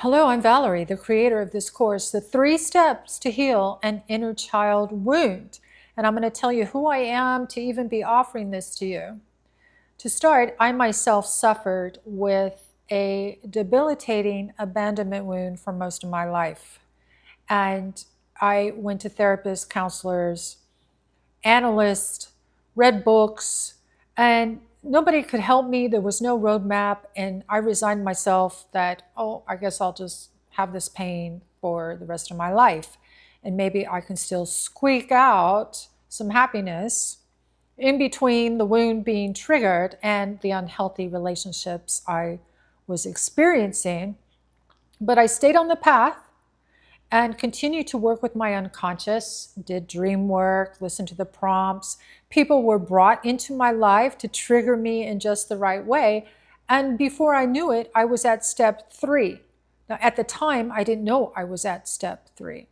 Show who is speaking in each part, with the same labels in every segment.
Speaker 1: Hello, I'm Valerie, the creator of this course, The 3 Steps to Heal an Inner Child Wound. And I'm going to tell you who I am to even be offering this to you. To start, I myself suffered with a debilitating abandonment wound for most of my life. And I went to therapists, counselors, analysts, read books, and nobody could help me. There was no roadmap, and I resigned myself that, oh, I guess I'll just have this pain for the rest of my life. And maybe I can still squeak out some happiness in between the wound being triggered and the unhealthy relationships I was experiencing. But I stayed on the path and continued to work with my unconscious, did dream work, listened to the prompts. People were brought into my life to trigger me in just the right way. And before I knew it, I was at step 3. Now, at the time, I didn't know I was at step 3.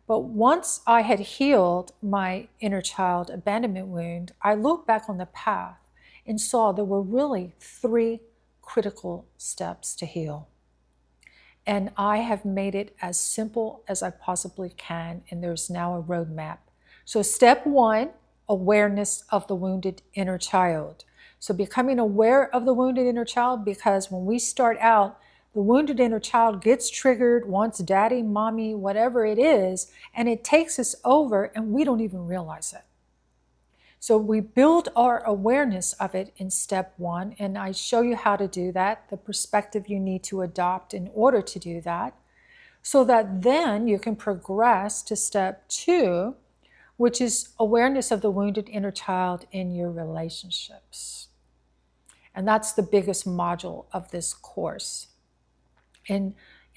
Speaker 1: But once I had healed my inner child abandonment wound, I looked back on the path and saw there were really 3 critical steps to heal. And I have made it as simple as I possibly can, and there's now a roadmap. So step 1, awareness of the wounded inner child. So becoming aware of the wounded inner child, because when we start out, the wounded inner child gets triggered, wants daddy, mommy, whatever it is, and it takes us over and we don't even realize it. So we build our awareness of it in step 1, and I show you how to do that, the perspective you need to adopt in order to do that, so that then you can progress to step 2, which is awareness of the wounded inner child in your relationships. And that's the biggest module of this course. In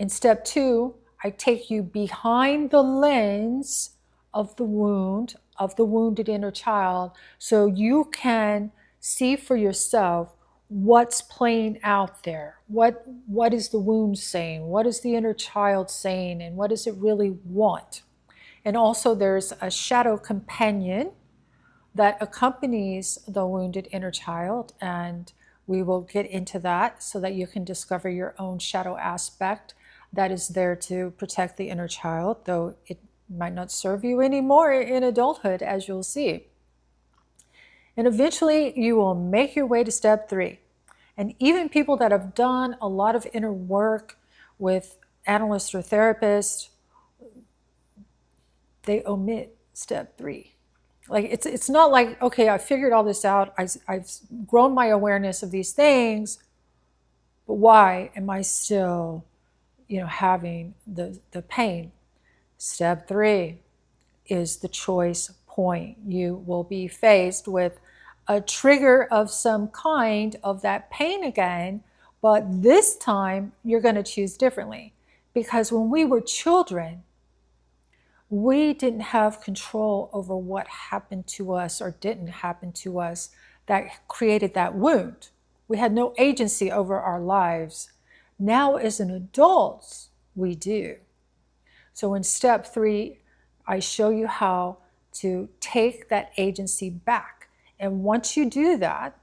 Speaker 1: step 2, I take you behind the lens of the wound, of the wounded inner child, so you can see for yourself what's playing out there. What is the wound saying? What is the inner child saying? And what does it really want? And also there's a shadow companion that accompanies the wounded inner child, and we will get into that so that you can discover your own shadow aspect that is there to protect the inner child, though it might not serve you anymore in adulthood, as you'll see. And eventually you will make your way to step 3. And even people that have done a lot of inner work with analysts or therapists, they omit step 3. Like it's not like, okay, I figured all this out, I've grown my awareness of these things, but why am I still, having the pain? Step 3 is the choice point. You will be faced with a trigger of some kind of that pain again, but this time you're going to choose differently. Because when we were children, we didn't have control over what happened to us or didn't happen to us that created that wound. We had no agency over our lives. Now, as an adult, we do. So in step 3, I show you how to take that agency back. And once you do that,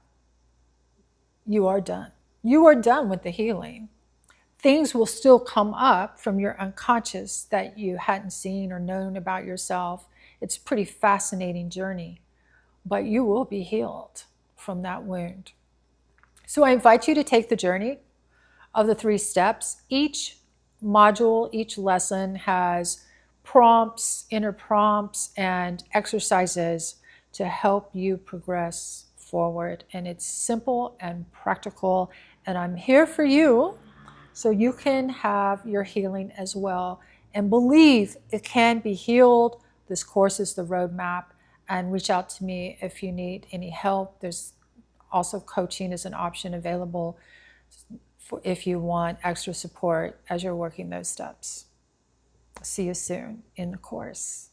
Speaker 1: you are done. You are done with the healing. Things will still come up from your unconscious that you hadn't seen or known about yourself. It's a pretty fascinating journey, but you will be healed from that wound. So I invite you to take the journey of the 3 steps. Each module, each lesson has prompts, inner prompts, and exercises to help you progress forward. And it's simple and practical, and I'm here for you so you can have your healing as well. And believe it can be healed. This course is the roadmap, and reach out to me if you need any help. There's also coaching as an option available if you want extra support as you're working those steps. See you soon in the course.